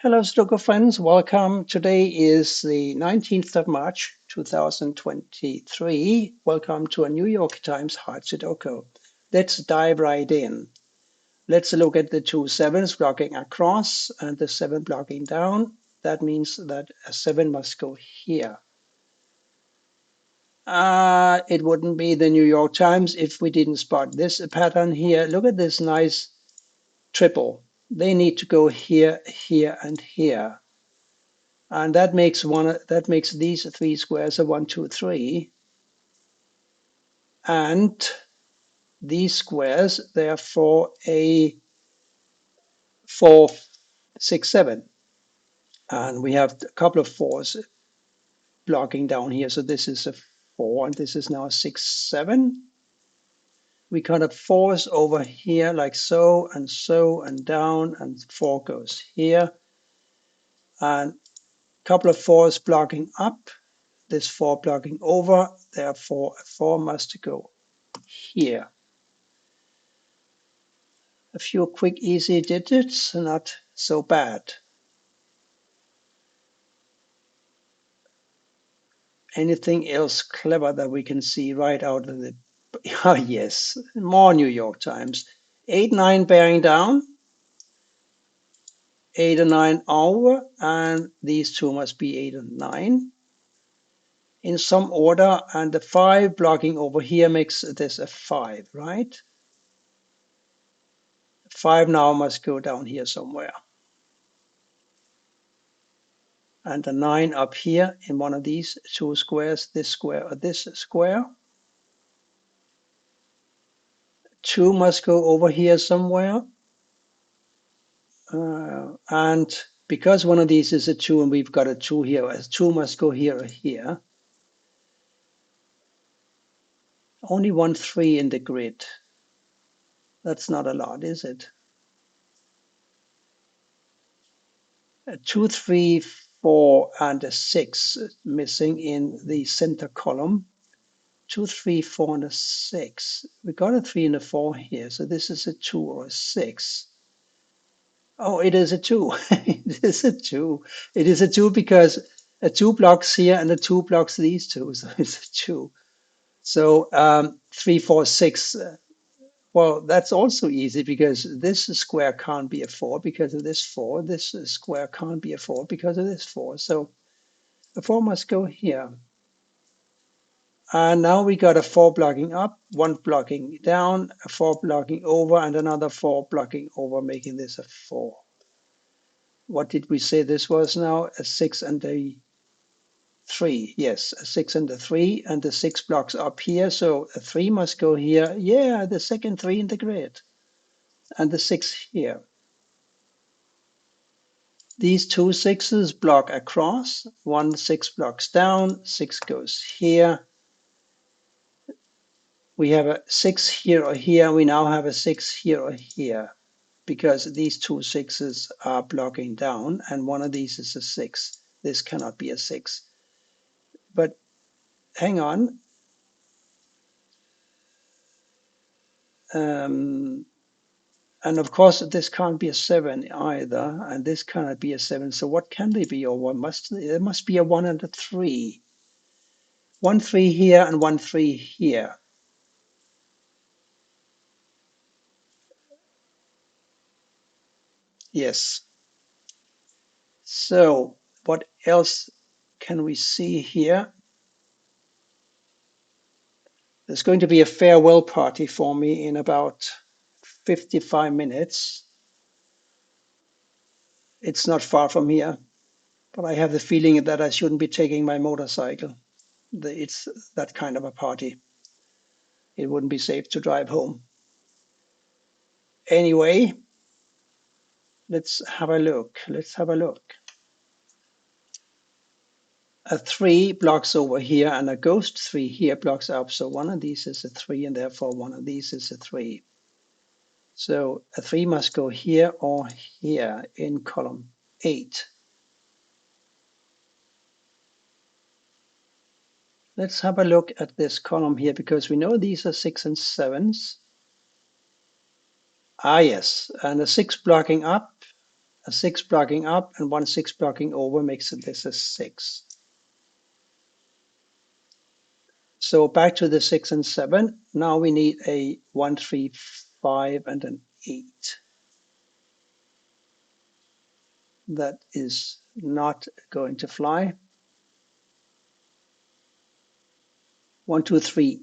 Hello, sudoku friends. Welcome. Today is the 19th of March, 2023. Welcome to a New York Times Hard Sudoku. Let's dive right in. Let's look at the two sevens blocking across and the seven blocking down. That means that a seven must go here. It wouldn't be the New York Times if we didn't spot this pattern here. Look at this nice triple. They need to go here, here, and here. And that makes these three squares a 1, 2, 3. And these squares, therefore, a 4, 6, 7. And we have a couple of fours blocking down here. So this is a 4, and this is now a 6, 7. We kind of fours over here like so, and down, and 4 goes here. And a couple of fours blocking up, this 4 blocking over, therefore a 4 must go here. A few quick, easy digits, not so bad. Anything else clever that we can see right out of the... Ah, yes, more New York Times. 8, 9 bearing down, 8 and 9 over, and these two must be 8 and 9 in some order, and the 5 blocking over here makes this a 5, right? 5 now must go down here somewhere. And the 9 up here in one of these two squares, this square or this square. 2 must go over here somewhere. And because one of these is a 2 and we've got a 2 here, a 2 must go here or here. Only 1 3 in the grid. That's not a lot, is it? 2, 3, 4, and a 6 missing in the center column. 2, 3, 4, and a 6. We got a 3 and a 4 here, so this is a 2 or a 6. Oh, it is a 2. It is a 2. It is a 2 because a 2 blocks here and a 2 blocks these two, so it's a 2. So 3, 4, 6. Well, that's also easy because this square can't be a 4 because of this 4. This square can't be a 4 because of this 4. So the 4 must go here. And now we got a 4 blocking up, 1 blocking down, a 4 blocking over, and another 4 blocking over, making this a 4. What did we say this was now? A 6 and a 3. Yes, a 6 and a 3, and the 6 blocks up here. So a 3 must go here. Yeah, the second 3 in the grid, and the 6 here. These two 6s block across. 1 6 blocks down, 6 goes here. We have a 6 here or here. We now have a 6 here or here because these two 6s are blocking down, and one of these is a 6. This cannot be a 6. But hang on. And of course, this can't be a 7 either, and this cannot be a 7. So what can they be? Or what must they? There must be a 1 and a 3. 1 3 here and 1 3 here. Yes. So what else can we see here? There's going to be a farewell party for me in about 55 minutes. It's not far from here, but I have the feeling that I shouldn't be taking my motorcycle. It's that kind of a party. It wouldn't be safe to drive home. Anyway, let's have a look. Let's have a look. A 3 blocks over here, and a ghost 3 here blocks up. So one of these is a 3, and therefore one of these is a 3. So a 3 must go here or here in column 8. Let's have a look at this column here because we know these are 6 and 7s. Ah, yes, and a 6 blocking up, a 6 blocking up and 1 6 blocking over makes this a 6. So back to the 6 and 7. Now we need a 1 3 5 and an 8. That is not going to fly. 1 2 3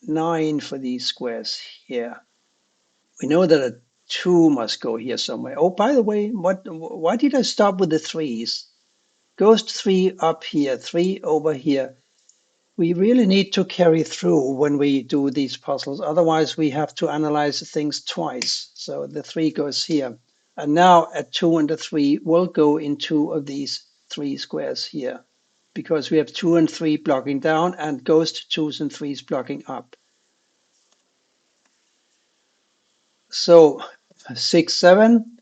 9 for these squares here. We know that a 2 must go here somewhere. Oh, by the way, why did I stop with the 3s? Ghost 3 up here, 3 over here. We really need to carry through when we do these puzzles. Otherwise, we have to analyze things twice. So the 3 goes here. And now a 2 and a 3 will go in 2 of these 3 squares here, because we have 2 and 3 blocking down and ghost 2s and 3s blocking up. So 6, 7,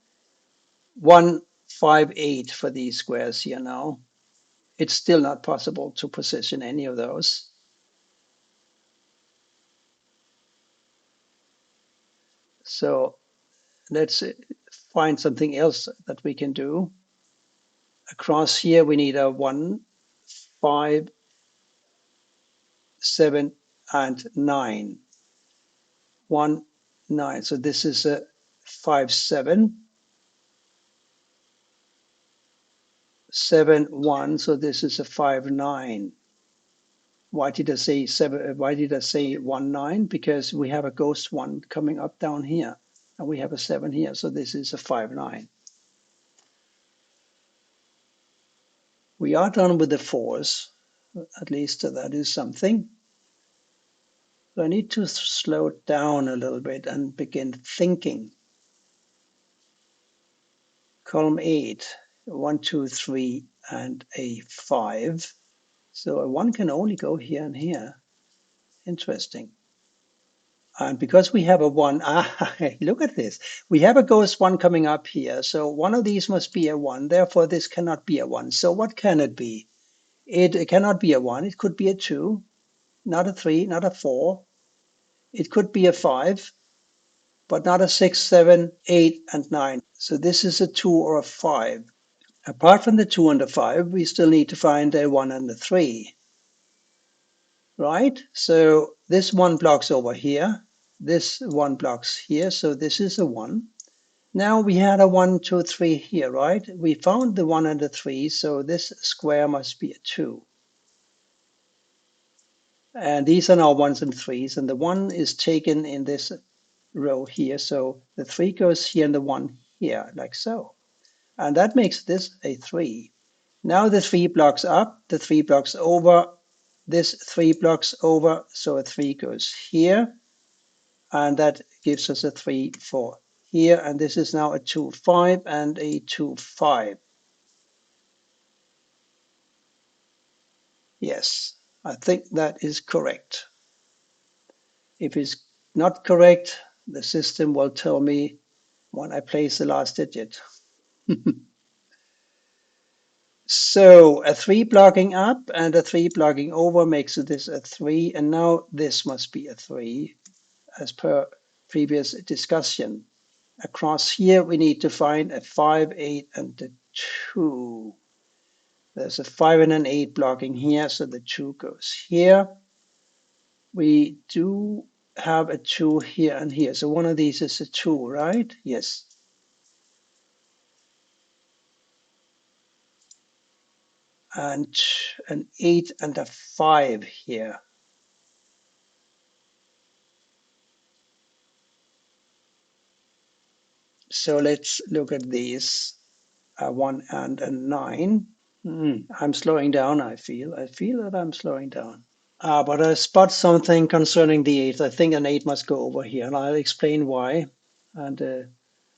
1, 5, 8 for these squares here now. It's still not possible to position any of those. So let's find something else that we can do. Across here, we need a 1, 5, 7, and 9. 1, 9. So this is a 5, 7. 7, 1. So this is a 5, 9. Why did I say 7? Why did I say 1, 9? Because we have a ghost 1 coming up down here, and we have a 7 here. So this is a 5, 9. We are done with the 4s. At least that is something. So I need to slow down a little bit and begin thinking. Column 8, 1, 2, 3, and a 5. So a 1 can only go here and here. Interesting. And because we have a 1, look at this. We have a ghost 1 coming up here. So one of these must be a 1. Therefore, this cannot be a 1. So what can it be? It cannot be a 1. It could be a 2, not a 3, not a 4. It could be a 5, but not a 6, 7, 8, and 9. So this is a 2 or a 5. Apart from the 2 and the 5, we still need to find a 1 and a 3. Right? So this 1 blocks over here. This 1 blocks here. So this is a 1. Now we had a 1, 2, 3 here, right? We found the 1 and the 3. So this square must be a 2. And these are now 1s and 3s. And the 1 is taken in this row here. So the 3 goes here and the 1 here, like so. And that makes this a 3. Now the 3 blocks up, the 3 blocks over, this 3 blocks over, so a 3 goes here, and that gives us a 3 for here, and this is now a 2, 5, and a 2, 5. Yes, I think that is correct. If it's not correct, the system will tell me when I place the last digit. So a 3 blocking up and a 3 blocking over makes this a 3, and now this must be a 3 as per previous discussion. Across here we need to find a 5, 8, and a 2. There's a 5 and an 8 blocking here, so the 2 goes here. We do have a 2 here and here, so one of these is a 2, right? Yes. And an 8 and a 5 here. So let's look at these. A 1 and a 9. I'm slowing down, I feel. I feel that I'm slowing down. But I spot something concerning the 8. I think an 8 must go over here, and I'll explain why, and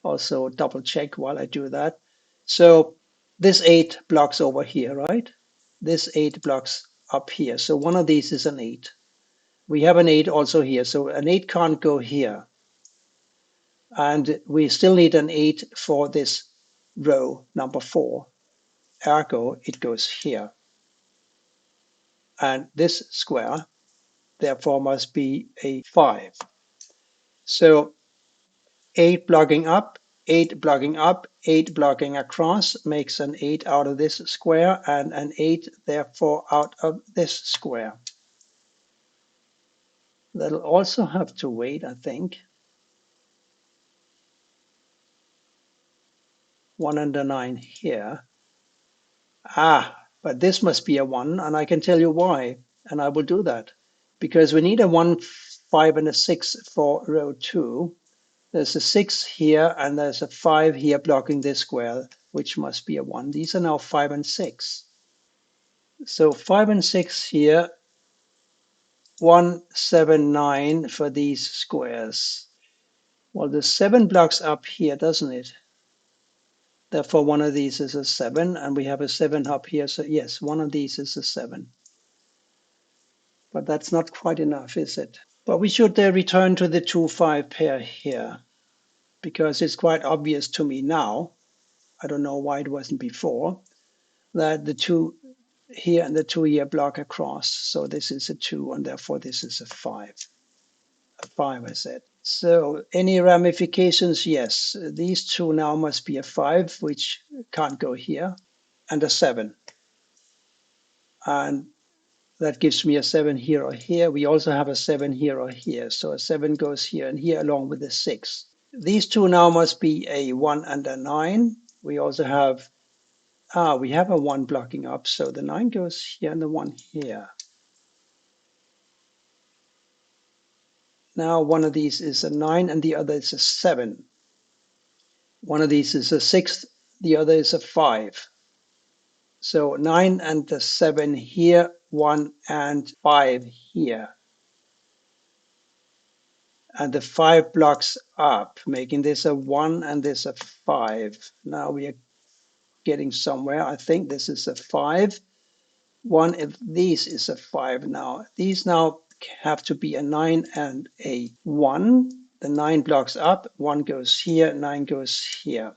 also double check while I do that. So this 8 blocks over here, right? This 8 blocks up here. So one of these is an 8. We have an 8 also here, so an 8 can't go here. And we still need an 8 for this row number 4. Ergo, it goes here. And this square, therefore, must be a 5. So 8 blocking up 8 blocking up, 8 blocking across makes an 8 out of this square and an 8 therefore out of this square. That'll also have to wait, I think. 1 and a 9 here. But this must be a 1, and I can tell you why, and I will do that. Because we need a 1, 5, and a 6 for row 2. There's a 6 here, and there's a 5 here blocking this square, which must be a 1. These are now 5 and 6. So 5 and 6 here, 1, 7, 9 for these squares. Well, the 7 blocks up here, doesn't it? Therefore, one of these is a 7, and we have a 7 up here. So yes, one of these is a 7. But that's not quite enough, is it? But we should return to the 2, 5 pair here, because it's quite obvious to me now, I don't know why it wasn't before, that the 2 here and the 2 here block across. So this is a 2, and therefore this is a 5. A 5, I said. So any ramifications? Yes. These 2 now must be a 5, which can't go here, and a 7. And that gives me a 7 here or here. We also have a 7 here or here. So a 7 goes here and here along with the 6. These 2 now must be a 1 and a 9. We also have, we have a 1 blocking up. So the 9 goes here and the 1 here. Now one of these is a 9 and the other is a 7. One of these is a 6, the other is a 5. So 9 and the 7 here, 1 and 5 here. And the 5 blocks up, making this a 1 and this a 5. Now we are getting somewhere. I think this is a 5. One of these is a 5 now. These now have to be a 9 and a 1. The 9 blocks up, 1 goes here, 9 goes here.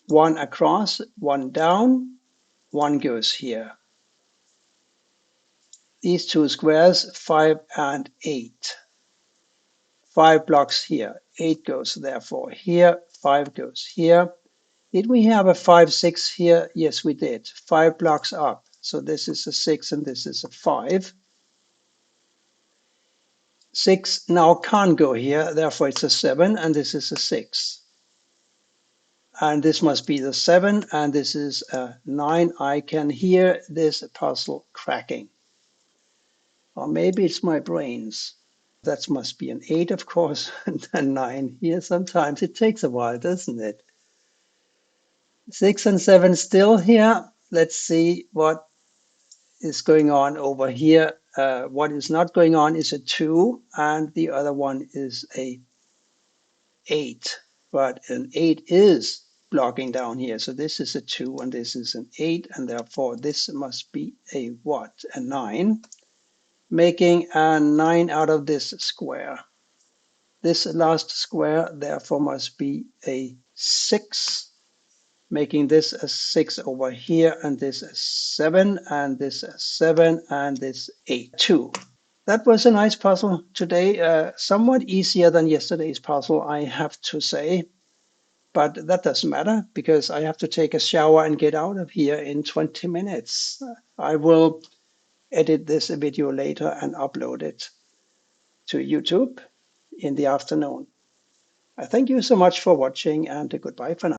1 across, 1 down, 1 goes here. These 2 squares, 5 and 8. 5 blocks here. 8 goes therefore here, 5 goes here. Did we have a 5, 6 here? Yes, we did. 5 blocks up. So this is a 6 and this is a 5. 6 now can't go here, therefore it's a 7 and this is a 6. And this must be the 7 and this is a 9. I can hear this puzzle cracking. Or maybe it's my brains. That must be an 8, of course, and a 9 here. Sometimes it takes a while, doesn't it? 6 and 7 still here. Let's see what is going on over here. What is not going on is a 2, and the other one is a 8. But an 8 is blocking down here. So this is a 2, and this is an 8, and therefore this must be a what? A 9. Making a 9 out of this square. This last square therefore must be a 6, making this a 6 over here, and this a 7, and this a 7, and this 8, 2. That was a nice puzzle today, somewhat easier than yesterday's puzzle, I have to say. But that doesn't matter because I have to take a shower and get out of here in 20 minutes. I will edit this video later and upload it to YouTube in the afternoon. I thank you so much for watching, and goodbye for now.